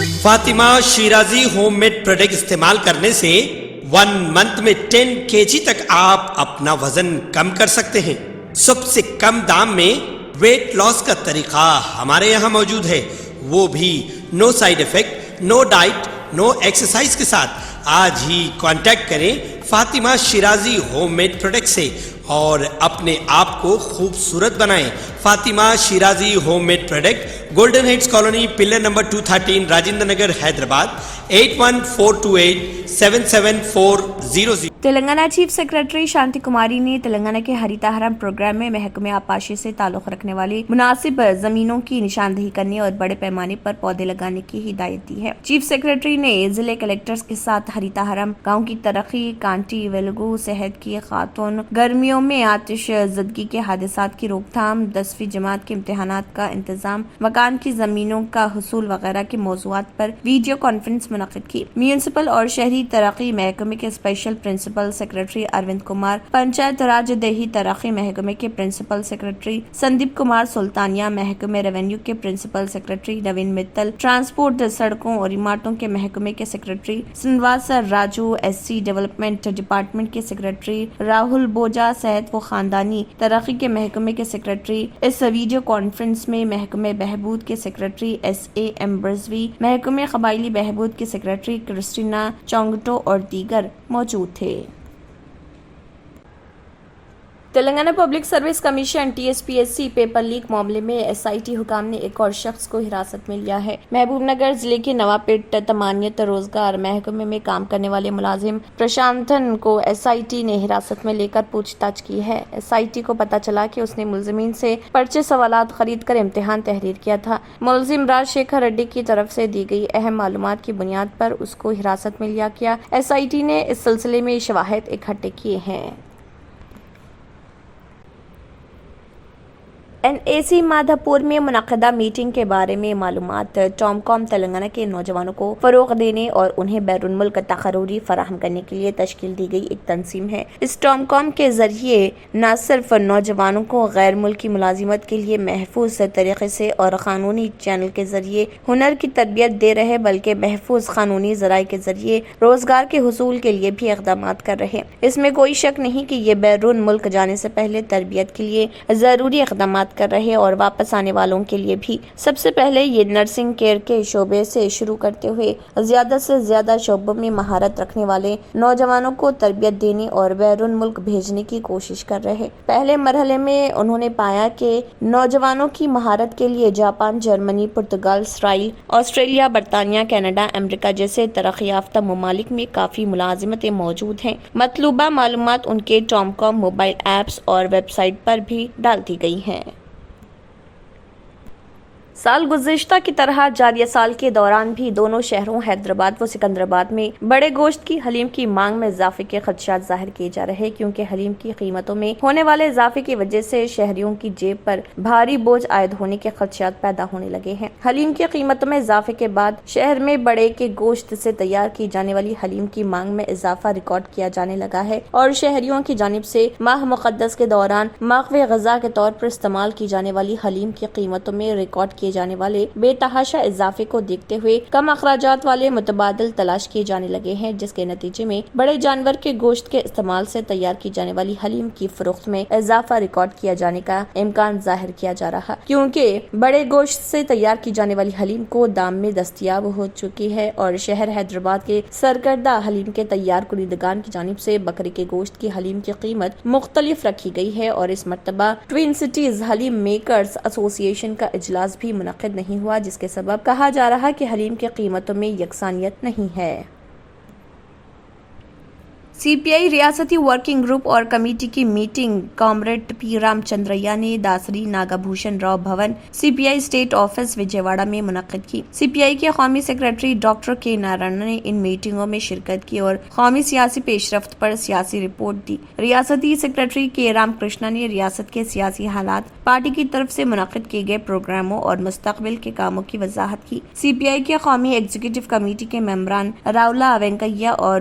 Fatima Shirazi homemade product استعمال کرنے سے 1 منتھ میں 10 kg تک آپ اپنا وزن کم کر سکتے ہیں۔ سب سے کم دام میں ویٹ لاس کا طریقہ ہمارے یہاں موجود ہے، وہ بھی no side effect, no diet, no exercise کے ساتھ۔ آج ہی کانٹیکٹ کریں Fatima Shirazi homemade product سے اور اپنے آپ کو خوبصورت بنائیں۔ Fatima Shirazi homemade product, golden heights colony, pillar number 213، Rajendra Nagar, Hyderabad, 8142877400۔ Telangana chief secretary Shanti Kumari نے تلنگانہ کے ہریتا ہرم پروگرام میں محکمہ آبپاشی سے تعلق رکھنے والی مناسب زمینوں کی نشاندہی کرنے اور بڑے پیمانے پر پودے لگانے کی ہدایت دی ہے۔ چیف سیکرٹری نے ضلع کلکٹرز کے ساتھ ہریتا ہرم، گاؤں کی ترقی، کانٹی ویلگو، صحت کی خاتون، گرمیوں میں آتش زدگی کے حادثات کی روک تھام، 10ویں جماعت کے امتحانات کا انتظام، مکان کی زمینوں کا حصول وغیرہ کے موضوعات پر ویڈیو کانفرنس منعقد کی۔ میونسپل اور شہری ترقی محکمے کے special principal secretary Arvind Kumar, Panchayat Raj دیہی ترقی محکمے کے پرنسپل سیکرٹری سندیپ کمار سلطانیہ، محکمہ ریونیو کے principal secretary Naveen Mittal, transport, سڑکوں اور عمارتوں کے محکمے کے secretary Srinivas Raju, S C development department کے سیکرٹری راہل بوجا، صحت و خاندانی ترقی کے محکمے کے سیکرٹری۔ اس ویڈیو کانفرنس میں محکمہ بہبود کے سیکرٹری ایس اے ایم برزوی، محکمہ قبائلی بہبود کے سیکرٹری کرسٹینا چونگٹو اور دیگر موجود تھے۔ Telangana public service commission T S P S C paper leak معاملے میں ایس آئی ٹی حکام نے ایک اور شخص کو حراست میں لیا ہے۔ محبوب نگر ضلع کے نواپیٹ تمانیت روزگار محکمے میں کام کرنے والے ملازم پرشانتن کو ایس آئی ٹی نے حراست میں لے کر پوچھ تاچھ کی ہے۔ ایس آئی ٹی کو پتہ چلا کہ اس نے ملزمین سے پرچے سوالات خرید کر امتحان تحریر کیا تھا۔ ملزم راج شیکھر ریڈی کی طرف سے دی گئی اہم معلومات کی بنیاد پر اس کو حراست میں لیا گیا۔ ایس آئی ٹی نے اس سلسلے میں شواہد اکٹھے کیے ہیں۔ این اے سی مادھا پور میں منعقدہ میٹنگ کے بارے میں معلومات۔ ٹام کام تلنگانہ کے نوجوانوں کو فروغ دینے اور انہیں بیرون ملک تقرری فراہم کرنے کے لیے تشکیل دی گئی ایک تنظیم ہے۔ اس ٹام کام کے ذریعے نہ صرف نوجوانوں کو غیر ملکی ملازمت کے لیے محفوظ طریقے سے اور قانونی چینل کے ذریعے ہنر کی تربیت دے رہے بلکہ محفوظ قانونی ذرائع کے ذریعے روزگار کے حصول کے لیے بھی اقدامات کر رہے۔ اس میں کوئی شک نہیں کہ یہ بیرون ملک جانے سے پہلے تربیت کے لیے ضروری اقدامات کر رہے اور واپس آنے والوں کے لیے بھی۔ سب سے پہلے یہ نرسنگ کیئر کے شعبے سے شروع کرتے ہوئے زیادہ سے زیادہ شعبوں میں مہارت رکھنے والے نوجوانوں کو تربیت دینے اور بیرون ملک بھیجنے کی کوشش کر رہے۔ پہلے مرحلے میں انہوں نے پایا کہ نوجوانوں کی مہارت کے لیے جاپان، جرمنی، پرتگال، اسرائیل، آسٹریلیا، برطانیہ، کینیڈا، امریکہ جیسے ترقی یافتہ ممالک میں کافی ملازمتیں موجود ہیں۔ مطلوبہ معلومات ان کے ٹام کام موبائل ایپس اور ویب سائٹ پر بھی ڈال دی گئی ہیں۔ سال گزشتہ کی طرح جاریہ سال کے دوران بھی دونوں شہروں حیدرآباد و سکندرآباد میں بڑے گوشت کی حلیم کی مانگ میں اضافے کے خدشات ظاہر کیے جا رہے کیونکہ حلیم کی قیمتوں میں ہونے والے اضافے کی وجہ سے شہریوں کی جیب پر بھاری بوجھ عائد ہونے کے خدشات پیدا ہونے لگے ہیں۔ حلیم کی قیمتوں میں اضافے کے بعد شہر میں بڑے کے گوشت سے تیار کی جانے والی حلیم کی مانگ میں اضافہ ریکارڈ کیا جانے لگا ہے اور شہریوں کی جانب سے ماہ مقدس کے دوران ماغوی غذا کے طور پر استعمال کی جانے والی حلیم کی قیمتوں میں ریکارڈ کیے جانے والے بے تحاشا اضافے کو دیکھتے ہوئے کم اخراجات والے متبادل تلاش کیے جانے لگے ہیں، جس کے نتیجے میں بڑے جانور کے گوشت کے استعمال سے تیار کی جانے والی حلیم کی فروخت میں اضافہ ریکارڈ کیا جانے کا امکان ظاہر کیا جا رہا، کیونکہ بڑے گوشت سے تیار کی جانے والی حلیم کو دام میں دستیاب ہو چکی ہے اور شہر حیدرآباد کے سرکردہ حلیم کے تیار کنندگان کی جانب سے بکرے کے گوشت کی حلیم کی قیمت مختلف رکھی گئی ہے اور اس مرتبہ ٹوین سٹیز حلیم میکرز ایسوسی ایشن کا اجلاس بھی منعقد نہیں ہوا، جس کے سبب کہا جا رہا کہ حلیم کی قیمتوں میں یکسانیت نہیں ہے۔ سی پی آئی ریاستی ورکنگ گروپ اور کمیٹی کی میٹنگ کامریڈ پی رام چندریا نے داسری ناگا بھوشن راؤ بھون سی پی آئی اسٹیٹ آفس وجےواڑہ میں منعقد کی۔ سی پی آئی کے قومی سیکرٹری ڈاکٹر کے نارائن نے ان میٹنگوں میں شرکت کی اور قومی سیاسی پیش رفت پر سیاسی رپورٹ دی۔ ریاستی سیکرٹری کے رام کرشنا نے ریاست کے سیاسی حالات، پارٹی کی طرف سے منعقد کیے گئے پروگراموں اور مستقبل کے کاموں کی وضاحت کی۔ سی پی آئی کے قومی ایگزیکٹو کمیٹی کے ممبران راؤلا وینکیا اور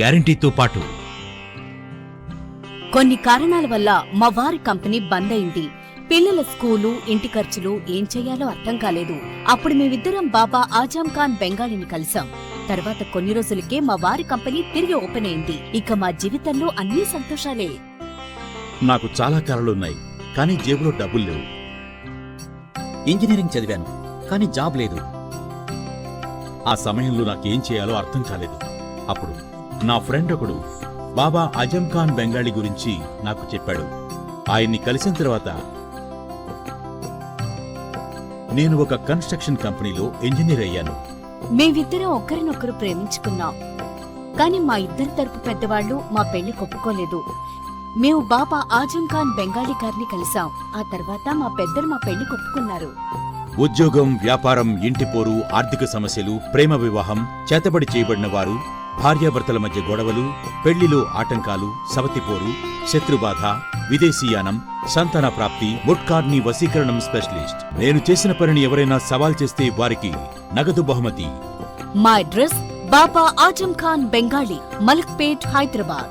గ్యారెంటీతో పాటు కొన్ని కారణాల వల్ల మా వారి కంపెనీ బంద్ అయింది. పిల్లల స్కూలు, ఇంటి ఖర్చులు ఏం చెయ్యాలో అర్థం కాలేదు. అప్పుడు మేమిద్దరం బాబా ఆజం ఖాన్ బెంగాలీని కలిసాం. తర్వాత కొన్ని రోజులకే మా వారి కంపెనీ తిరిగి ఓపెన్ అయింది. ఇక మా జీవితంలో అన్ని సంతోషాలే. నాకు చాలా కలలున్నాయి, కానీ జేబులో డబ్బులు లేవు. ఇంజనీరింగ్ చదివాను, కానీ జాబ్ లేదు. ఆ సమయంలో నాకేం చేయాలో అర్థం కాలేదు. అప్పుడు నా ఫ్రెండ్ ఒకడు బాబా ఆజం ఖాన్ బెంగాలీ గురించి నాకు చెప్పాడు. ఆయన్ని కలిసిన తర్వాత నేను ఒక కన్స్ట్రక్షన్ కంపెనీలో ఇంజనీర్ అయ్యాను. మేమిద్దరం ఒకరినొకరు ప్రేమించుకున్నాం. కాని మా ఇద్దరి తరపు పెద్దవాళ్లు మా పెళ్లి ఒప్పుకోలేదు. మేము బాబా ఆజం ఖాన్ బెంగాలీ గారిని కలిసాం. ఆ తర్వాత మా పెద్దలు మా పెళ్లి ఒప్పుకున్నారు. ఉద్యోగం, వ్యాపారం, ఇంటి పోరు, ఆర్థిక సమస్యలు, ప్రేమ వివాహం, చేతబడి చేయబడిన వారు, భార్యాభర్తల మధ్య గొడవలు, పెళ్లిలో ఆటంకాలు, సవతిపోరు, శత్రుబాధ, విదేశీయానం, సంతాన ప్రాప్తి, ముట్కార్ని వశీకరణం స్పెషలిస్ట్. నేను చేసిన పనిని ఎవరైనా సవాల్ చేస్తే వారికి నగదు బహుమతి. మా అడ్రస్ బాబా ఆజం ఖాన్ బెంగాలీ, మలక్పేట్, హైదరాబాద్.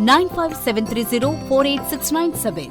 9573048697।